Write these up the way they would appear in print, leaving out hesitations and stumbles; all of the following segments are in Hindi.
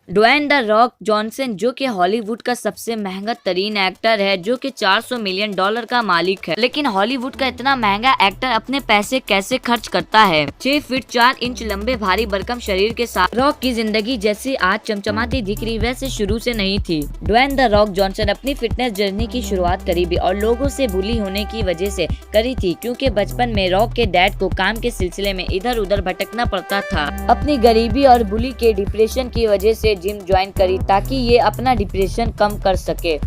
ड्वेन द रॉक जॉनसन जो कि हॉलीवुड का सबसे महंगा तरीन एक्टर है, जो कि $400 मिलियन का मालिक है। लेकिन हॉलीवुड का इतना महंगा एक्टर अपने पैसे कैसे खर्च करता है? 6 फीट 4 इंच लंबे भारी भरकम शरीर के साथ रॉक की जिंदगी जैसी आज चमचमाती दिख रही वैसे शुरू से नहीं थी। ड्वेन द रॉक जॉनसन अपनी फिटनेस जर्नी की शुरुआत करीबी और लोगों से बुली होने की वजह से करी थी, क्योंकि बचपन में रॉक के डैड को काम के सिलसिले में इधर उधर भटकना पड़ता था। अपनी गरीबी और बुली के डिप्रेशन की वजह से जिम ज्वाइन करी ताकि ये अपना डिप्रेशन कम कर सके।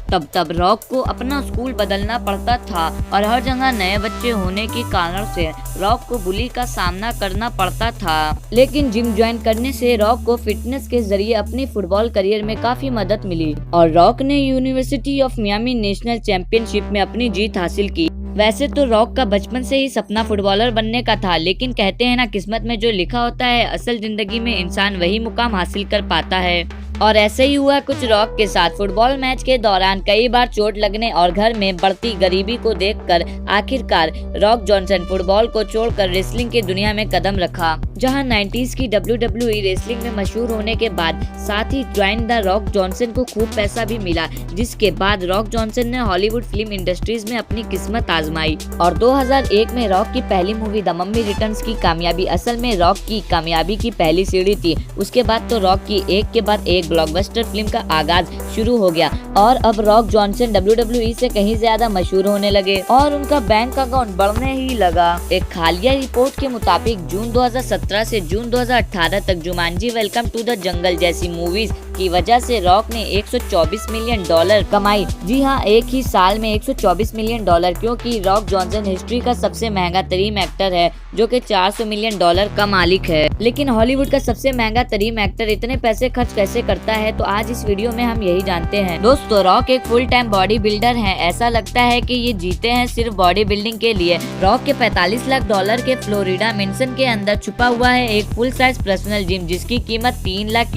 तब रॉक को अपना स्कूल बदलना पड़ता था और हर जगह नए बच्चे होने के कारण से रॉक को बुली का सामना करना पड़ता था। लेकिन जिम ज्वाइन करने से रॉक को फिटनेस के जरिए अपनी फुटबॉल करियर में काफी मदद मिली और रॉक ने university of Miami national championship में अपनी जीत हासिल की। वैसे तो रॉक का बचपन से ही सपना फुटबॉलर बनने का था, लेकिन कहते हैं ना, किस्मत में जो लिखा होता है असल जिंदगी में इंसान वही मुकाम हासिल कर पाता है। और ऐसे ही हुआ कुछ रॉक के साथ। फुटबॉल मैच के दौरान कई बार चोट लगने और घर में बढ़ती गरीबी को देखकर आखिरकार रॉक जॉनसन फुटबॉल को छोड़कर रेसलिंग की दुनिया में कदम रखा, जहां 90s की WWE रेसलिंग में मशहूर होने के बाद साथ ही ड्वेन द रॉक जॉनसन को खूब पैसा भी मिला, जिसके बाद रॉक जॉनसन ने हॉलीवुड फिल्म इंडस्ट्रीज में अपनी किस्मत आजमाई। और 2001 में रॉक की पहली मूवी द मम्मी रिटर्न्स की कामयाबी असल में रॉक की कामयाबी की पहली सीढ़ी थी। उसके बाद तो रॉक की एक के बाद एक ब्लॉकबस्टर फिल्म का आगाज शुरू हो गया और अब रॉक जॉनसन WWE से कहीं ज्यादा मशहूर होने लगे और उनका बैंक अकाउंट बढ़ने ही लगा। एक हालिया रिपोर्ट के मुताबिक जून 2017 से जून 2018 तक Jumanji welcome to the jungle जैसी मूवीज की वजह से रॉक ने $124 मिलियन कमाई। जी हाँ, एक ही साल में $124 मिलियन, क्योंकि रॉक जॉनसन हिस्ट्री का सबसे महंगा तरीन एक्टर है जो कि $400 मिलियन का मालिक है। लेकिन हॉलीवुड का सबसे महंगा तरीन एक्टर इतने पैसे खर्च कैसे करता है, तो आज इस वीडियो में हम यही जानते हैं। दोस्तों, रॉक एक फुल टाइम बॉडी बिल्डर है। ऐसा लगता है कि ये जीते हैं सिर्फ बॉडी बिल्डिंग के लिए। रॉक के $45 लाख के फ्लोरिडा मेंशन के अंदर छुपा हुआ है एक फुल साइज पर्सनल जिम, जिसकी कीमत $3 लाख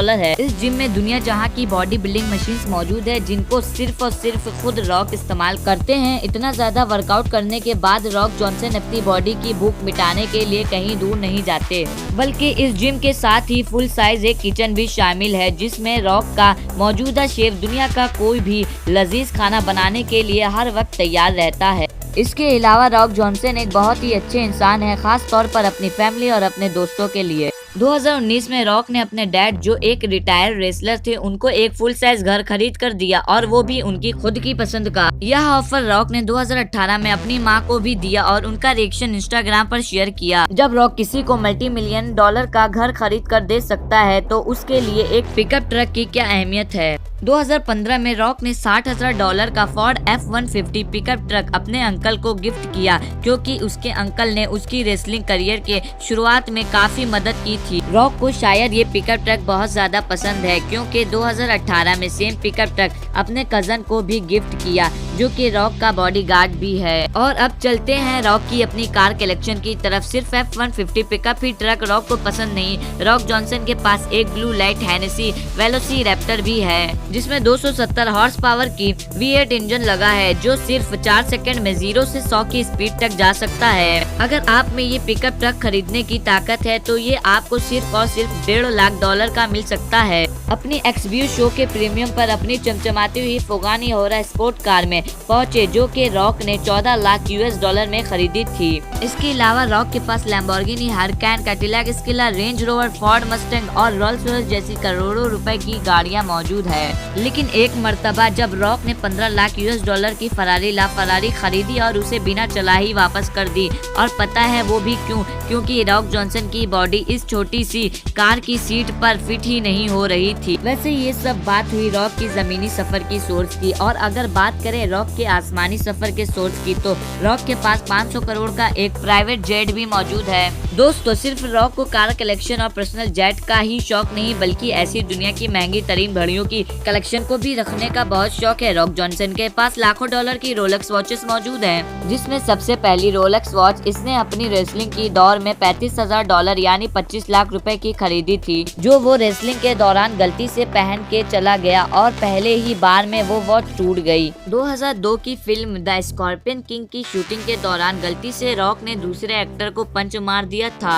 है। इस जिम में दुनिया जहां की बॉडी बिल्डिंग मशीन्स मौजूद है, जिनको सिर्फ और सिर्फ खुद रॉक इस्तेमाल करते हैं। इतना ज्यादा वर्कआउट करने के बाद रॉक जॉनसन अपनी बॉडी की भूख मिटाने के लिए कहीं दूर नहीं जाते, बल्कि इस जिम के साथ ही फुल साइज एक किचन भी शामिल है, जिसमें रॉक का मौजूदा शेफ दुनिया का कोई भी लजीज खाना बनाने के लिए हर वक्त तैयार रहता है। इसके अलावा रॉक जॉनसन एक बहुत ही अच्छे इंसान है, खास तौर पर अपनी फैमिली और अपने दोस्तों के लिए। 2019 में रॉक ने अपने डैड जो एक रिटायर्ड रेसलर थे उनको एक फुल साइज घर खरीद कर दिया, और वो भी उनकी खुद की पसंद का। यह ऑफर रॉक ने 2018 में अपनी मां को भी दिया और उनका रिएक्शन इंस्टाग्राम पर शेयर किया। जब रॉक किसी को $multi-million का घर खरीद कर दे सकता है तो उसके लिए एक पिकअप ट्रक की क्या अहमियत है। 2015 में रॉक ने $60,000 का फोर्ड F-150 पिकअप ट्रक अपने अंकल को गिफ्ट किया, क्योंकि उसके अंकल ने उसकी रेसलिंग करियर के शुरुआत में काफी मदद की थी। रॉक को शायद ये पिकअप ट्रक बहुत ज्यादा पसंद है, क्योंकि 2018 में सेम पिकअप ट्रक अपने कजन को भी गिफ्ट किया, जो कि रॉक का बॉडीगार्ड भी है। और अब चलते हैं रॉक की अपनी कार कलेक्शन की तरफ। सिर्फ F-150 पिकअप ही ट्रक रॉक को पसंद नहीं, रॉक जॉनसन के पास एक ब्लू लाइट हेनेसी वेलोसिरैप्टर भी है, जिसमें 270 हॉर्स पावर की V8 इंजन लगा है, जो सिर्फ 4 सेकंड में 0 से 100 की स्पीड तक जा सकता है। अगर आप में ये पिकअप ट्रक खरीदने की ताकत है तो ये आपको सिर्फ और सिर्फ $1.5 लाख का मिल सकता है। अपनी XBU शो के प्रीमियम पर अपनी चमचमाती हुई फोगानी होरा स्पोर्ट कार में पहुंचे, जो कि रॉक ने $14 लाख में खरीदी थी। इसके अलावा रॉक के पास Lamborghini, Huracan, Cadillac Escalade, Range Rover, Ford Mustang और रोल्स रॉयस जैसी करोड़ों रुपए की गाड़ियां मौजूद है। लेकिन एक मर्तबा जब रॉक ने $15 लाख की फरारी लाफरारी खरीदी और उसे बिना चला ही वापस कर दी। और पता है वो भी क्यों? क्योंकि रॉक जॉनसन की बॉडी इस छोटी सी कार की सीट पर फिट ही नहीं हो रही थी। वैसे ये सब बात हुई रॉक की जमीनी सफर की सोर्स की, और अगर बात करें रॉक के आसमानी सफर के सोर्स की, तो रॉक के पास 500 करोड़ का एक प्राइवेट जेट भी मौजूद है। दोस्तों, सिर्फ रॉक को कार कलेक्शन और पर्सनल जेट का ही शौक नहीं, बल्कि ऐसी दुनिया की महंगी तरीन घड़ियों की कलेक्शन को भी रखने का बहुत शौक है। रॉक जॉनसन के पास लाखों डॉलर की रोलेक्स वॉचेस मौजूद हैं, जिसमें सबसे पहली रोलेक्स वॉच इसने अपनी रेसलिंग की दौर में $35,000 यानी 25 लाख रुपए की खरीदी थी, जो वो रेसलिंग के दौरान गलती से पहन के चला गया और पहले ही बार में वो वॉच टूट गई। 2002 की फिल्म द स्कॉर्पियन किंग की शूटिंग के दौरान गलती से रॉक ने दूसरे एक्टर को पंच मार दिया था।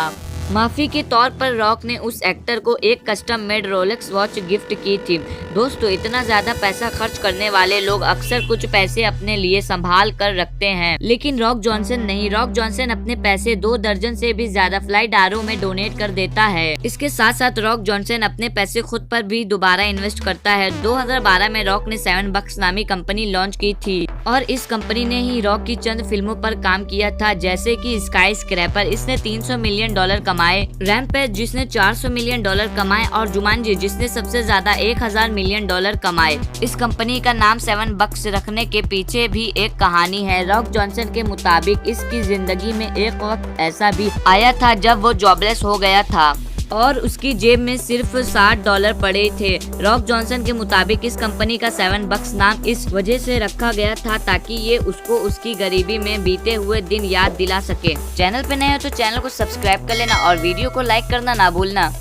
माफी के तौर पर रॉक ने उस एक्टर को एक custom made Rolex watch gift की थी। दोस्तों, इतना ज्यादा पैसा खर्च करने वाले लोग अक्सर कुछ पैसे अपने लिए संभाल कर रखते हैं, लेकिन रॉक जॉनसन नहीं। रॉक जॉनसन अपने पैसे 2 दर्जन से भी ज्यादा फ्लाइडारों में डोनेट कर देता है। इसके साथ साथ रॉक जॉनसन अपने पैसे खुद पर भी दोबारा इन्वेस्ट करता है। 2012 में रॉक ने $7 नामी कंपनी लॉन्च की थी और इस कंपनी ने ही रॉक की चंद फिल्मों पर काम किया था, जैसे कि स्काई स्क्रैपर, इसने $300 मिलियन कमाए, रैम्पेज जिसने $400 मिलियन कमाए और जुमांजी जिसने सबसे ज्यादा $1000 मिलियन कमाए। इस कंपनी का नाम $7 रखने के पीछे भी एक कहानी है। रॉक जॉनसन के मुताबिक इसकी जिंदगी में एक वक्त ऐसा भी आया था जब वो जॉबलेस हो गया था और उसकी जेब में सिर्फ $60 पड़े थे। रॉक जॉनसन के मुताबिक इस कंपनी का $7 नाम इस वजह से रखा गया था ताकि ये उसको उसकी गरीबी में बीते हुए दिन याद दिला सके। चैनल पे नए हो तो चैनल को सब्सक्राइब कर लेना और वीडियो को लाइक करना ना भूलना।